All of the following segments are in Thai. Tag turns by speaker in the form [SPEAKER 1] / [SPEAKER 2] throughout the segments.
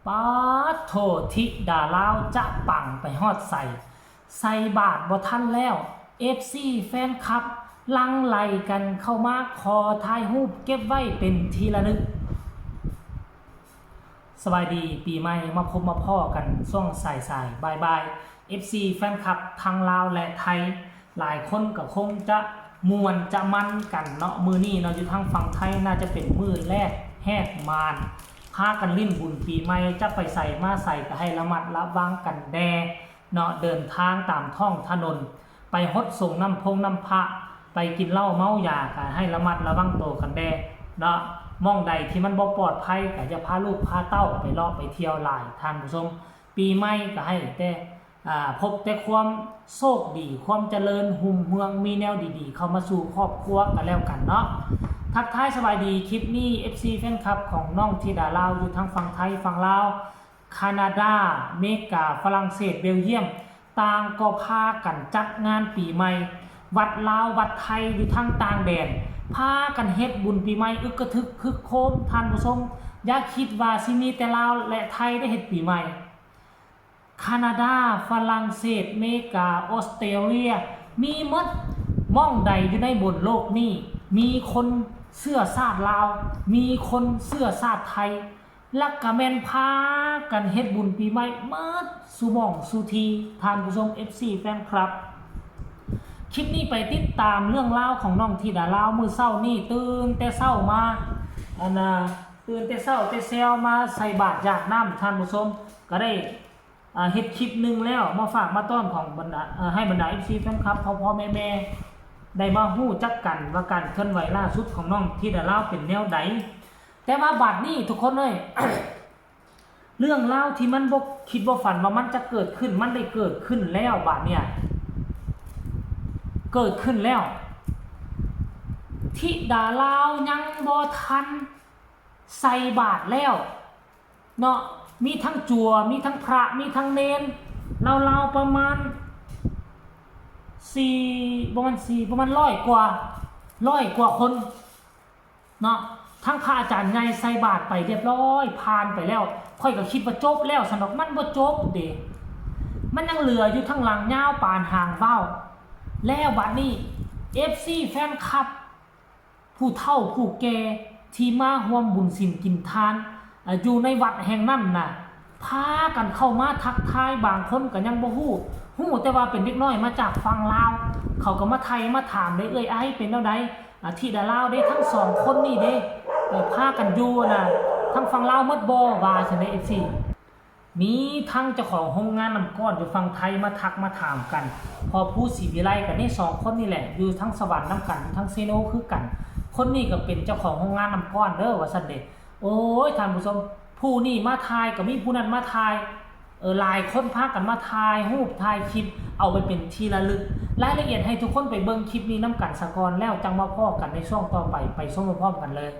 [SPEAKER 1] ป๊าดโทธิดาลาวจะปังไปฮอดใส่บาทบ่ทันแล้ว FC แฟนคลับลังไหลกันเข้ามาขอถ่ายรูปเก็บไว้เป็นทีละนึกสบายดีปีใหม่มาพบมาพ่อกันช่วงสายบาย FC แฟนคลับทางลาวและไทยหลายคนก็คงจะมวนจะมันกันเนาะมือนี้เนาะอยู่ทางฝั่งไทยน่าจะเป็นมือแรกแหกมานพากันลิ้นบุญปีใหม่จะไปใส่มาใส่ก็ให้ระมัดระวังกันแน่เนาะเดินทางตามท้องถนนไปฮดส่งน้ำพระไปกินเหล้าเมายาก็ให้ระมัดระวังตัวกันแน่เนาะมองใดที่มันบ่ปลอดภัยก็จะพาลูกพาเต้าไปเลาะไปเที่ยวหลายท่านผู้ชมปีใหม่ก็ให้แต่พบแต่ความโชคดีความเจริญหุ่มเมืองมีแนวดีๆเข้ามาสู่ครอบครัวกันแล้วกันเนาะทักทายสบายดีคลิปนี้ FC แฟนคลับของน้องธิดาลาวอยู่ทั้งฝั่งไทยฝั่งลาวแคนาดาเมกาฝรั่งเศสเบลเยียมต่างก็พากันจัดงานปีใหม่วัดลาววัดไทยอยู่ทั้งต่างแดนพากันเฮ็ดบุญปีใหม่อึกกระทึกคึกโคมท่านผู้ชมอย่าคิดว่าสิมีแต่ลาวและไทยได้เฮ็ดปีใหม่แคนาดาฝรั่งเศสเมกาออสเตรเลียมีหมดม่องใดอยู่ในบนโลกนี้มีคนเสื้อชาติลาวมีคนเสื้อชาติไทยลักกะแม่นพากันเฮ็ดบุญปีใหม่เมิดสุหม่องสุทีท่านผู้ชม FC แฟนคลับคลิปนี้ไปติดตามเรื่องราวของน้องธิดาลาวมื้อเช้านี่ตื่นแต่เช้ามาตื่นแต่เช้าแต่แซวมาใส่บาตรหยาดน้ำท่านผู้ชมก็ได้เฮ็ดคลิปนึงแล้วมาฝากมาต้อนของบรรดาให้บรรดา FC แฟนคลับพ่อแม่ได้มาฮู้จักกันว่าการเคลื่อนไหวล่าสุดของน้องธิดาลาวเป็นแนวใดแต่ว่าบัดนี้ทุกคนเอ้ย เรื่องเล่าที่มันบ่คิดบ่ฝันว่ามันจะเกิดขึ้นมันได้เกิดขึ้นแล้วบัดเนี่ยเกิดขึ้นแล้วธิดาลาวยังบ่ทันใส่บาตรแล้วเนาะมีทั้งจั่วมีทั้งพระมีทั้งเนนเราประมาณ100 กว่าคนเนาะทั้งพระอาจารย์ใหญ่ใส่บาตรไปเรียบร้อยผ่านไปแล้วค่อยก็คิดว่าจบแล้วสนอกมันบ่จบเด้มันยังเหลืออยู่ทั้งหลังยาวปานหางเว้าแล้วบัดนี้ FC แฟนคลับผู้เฒ่าผู้แก่ที่มาร่วมบุญศีลกินทานอยู่ในวัดแห่งนั้นน่ะพากันเข้ามาทักทายบางคนก็ยังบ่ฮู้แต่ว่าเป็นเด็กน้อยมาจากฝั่งลาวเขาก็มาไทยมาถามได้อ้ายเป็นแนวใดธิดาลาวได้ทั้งสองคนนี่เด้พากันอยู่น่ะทั้งฝั่งลาวหมดบ่ว่าซั่นเด้ FC มีทั้งเจ้าของโรงงานน้ำก้อนอยู่ฝั่งไทยมาทักมาถามกันพอผู้ศรีวิไลกันนี่2คนนี่แหละอยู่ทั้งสวรรค์น้ำกันทั้งเซโนคือกันคนนี้ก็เป็นเจ้าของโรงงานน้ำก้อนเด้อว่าซั่นเด้โอ้ยท่านผู้ชมผู้นี่มาทายก็มีผู้นั้นมาทายหลายคนพากันมาทายรูปทายคลิปเอาไปเป็นที่ระลึกรายละเอียดให้ทุกคนไปเบิ่งคลิปนี้น้ำกันสะก่อนแล้วจังมาพ้อกันในช่วงต่อไปชมพร้อมกันเลย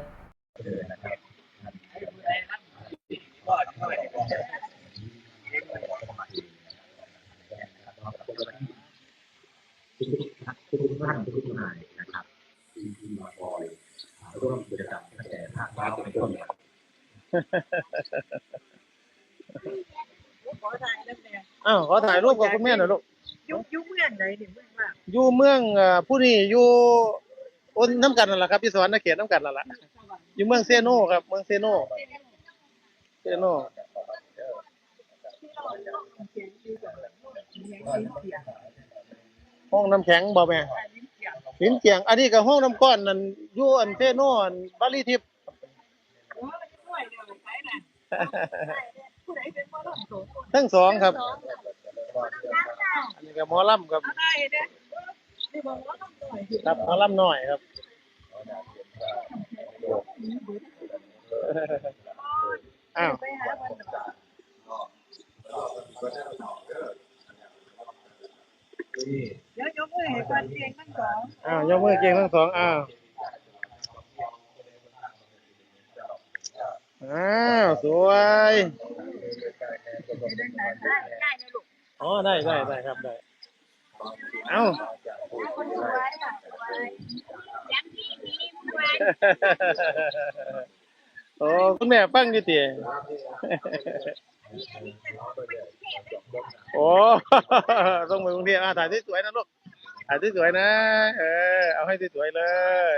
[SPEAKER 2] ทุกท่านทุกนายนะครับที่มาคอยร่วมกิจกรรมตั้งแต่ภาคเช้าเป็นต้นมา
[SPEAKER 3] ขอถ่ายรูปกับคุณแม่หน่อยลูก
[SPEAKER 4] อยู่เมืองไหนนี่เมืองว่า
[SPEAKER 3] อยู่เมืองผู้นี้อยู่อ้นน้ำกันนั่นแหละครับพี่สวรรค์เขตน้ำกันนั่นแหละอยู่เมืองเซโนครับเมืองเซโนห้องน้ำแข็งบ่แม่หินเจียงอันนี้ก็ห้องน้ำก้อนนั่นอยู่อันเซโนอันบาลีทิพย์ทั้งสองครับอันนี้ก็หมอลำครับครับหมอลำหน่อยครับอ้าว
[SPEAKER 4] เดี๋ยวยกมือให้กันเก่งทั้งสอง
[SPEAKER 3] ยกมือเก่งทั้งสองสวยได้ครับได้ โอ้คุณแม่ฟังอยู่ติ โอ้ ต้องไปกรุงเทพถ่ายสวยๆนะลูกถ่ายสวยๆนะเอาให้สวยๆเลย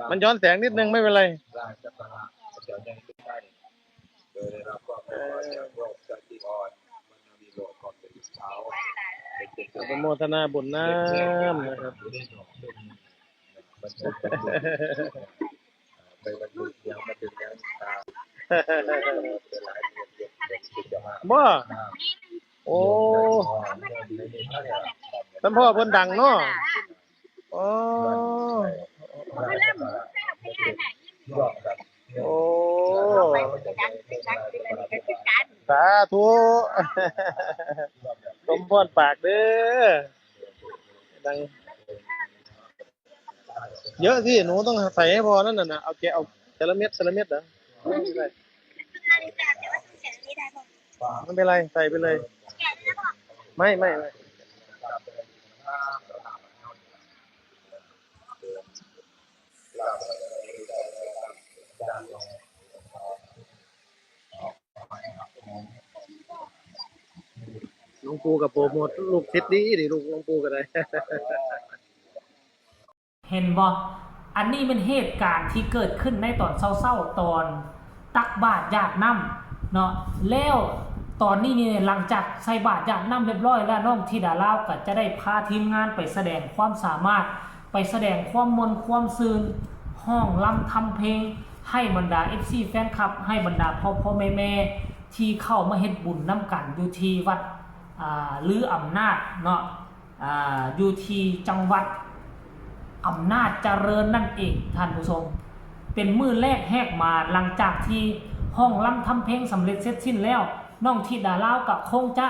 [SPEAKER 3] มันย้อนแสงนิดนึงไม่เป็นไรอนุโมทนาบุญน้ำนะครับ
[SPEAKER 2] ไปบรรลุยังมาถึงยังตา
[SPEAKER 3] บ่โอ้ท่านพ่อเพิ่นดังเนาะโอ้โอ้สาธุสมพรปากเด้อดังเยอะสิหนูต้องใส่ให้พอนั่นน่ะเอาแกะเอาแต่ละเม็ดเหรอไม่เป็นไรใส่ไปเลยไม่หลวงปู่กับโปรโมทลูกศิษย์ดีดิลูกหลวงปู่ก็ได้
[SPEAKER 1] เห็นบ่อันนี้เป็นเหตุการณ์ที่เกิดขึ้นในตอนเศร้าๆตอนตักบาตรญาติน้ำเนาะแล้วตอนนี้นี่หลังจากใส่บาตรญาติน้ำเรียบร้อยแล้วน้องธิดาลาวก็จะได้พาทีมงานไปแสดงความสามารถไปแสดงความมนต์ความซื่นห้องรำทำเพลงให้บรรดา FC แฟนคลับให้บรรดาพ่อแม่ที่เข้ามาเฮ็ดบุญน้ำกันอยู่ที่วัดลืออำนาจเนาะอยู่ที่จังหวัดอำนาจเจริญนั่นเองท่านผู้ชมเป็นมื้อแรกแหกมาหลังจากที่ห้องรำทำเพลงสำเร็จเสร็จสิ้นแล้วน้องธิดาลาวกับคงจะ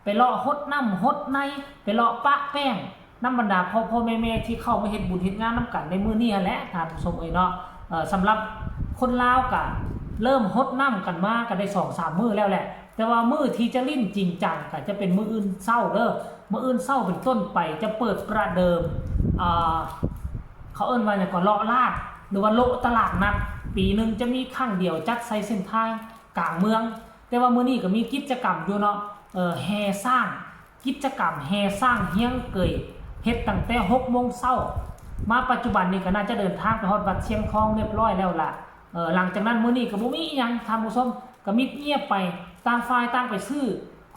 [SPEAKER 1] ไปเลาะฮดน้ำฮดในไปเลาะปะแป้งน้ำบรรดาพ่อแม่ที่เข้ามาเฮ็ดบุญเฮ็ดงานน้ำกันในมื้อนี้แหละท่านผู้ชมเนาะสำหรับคนลาวก็เริ่มฮดน้ำกันมาก็ได้ 2-3 มื้อแล้วแหละแต่ว่ามื้อที่จะลิ้นจริงจังก็จะเป็นมื้ออื่นเช้าเด้อมื้ออื่นเช้าเป็นต้นไปจะเปิดประเดิมเขาเอิ้นว่าอย่างก่อนเลาะลาดหรือว่าโลตลาดนัดปีหนึ่งจะมีครั้งเดียวจัดใส่เส้นทางกลางเมืองแต่ว่ามื้อนี้ก็มีกิจกรรมอยู่เนาะแห่สร้างกิจกรรมแห่สร้างเฮียงเกยเฮ็ดตั้งแต่ 6 โมงเช้ามาปัจจุบันนี้ก็น่าจะเดินทางไปฮอดวัดเชียงทองเรียบร้อยแล้วล่ะหลังจากนั้นมื้อนี้ก็บ่มีอีหยังท่านผู้ชมก็มิดเงียบไปต่างฝ่ายต่างไปซื้อ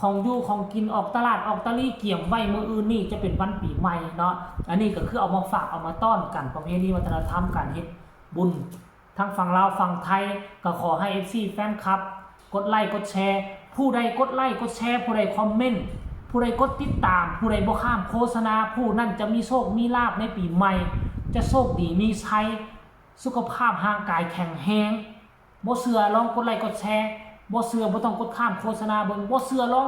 [SPEAKER 1] ของอยู่ของกินออกตลาดออกตะลี่เกี่ยมไว้มื้ออื่นนี่จะเป็นวันปีใหม่เนาะอันนี้ก็คือเอามาฝากเอามาต้อนกันประเพณีวัฒนธรรมการเฮ็ดบุญทั้งฝั่งลาวฝั่งไทยก็ขอให้ FC แฟนคลับกดไลค์กดแชร์ผู้ใดกดไลค์กดแชร์ผู้ใดคอมเมนต์ผู้ใดกดติดตามผู้ใดบ่ข้ามโฆษณาผู้นั้นจะมีโชคมีลาภในปีใหม่จะโชคดีมีชัยสุขภาพร่างกายแข็งแรงบ่เชื่อลองกดไลค์กดแชร์บ่เชื่อบ่ต้องกดข้ามโฆษณาเบิ่งบ่เชื่อลอง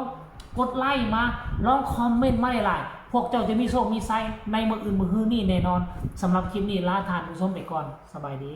[SPEAKER 1] กดไลค์มาลองคอมเมนต์มาหลายๆพวกเจ้าจะมีโชคมีชัยในมื้ออื่นมื้อฮื้อนี้แน่นอนสำหรับคลิปนี้ลาท่านผู้ชมไปก่อนสบายดี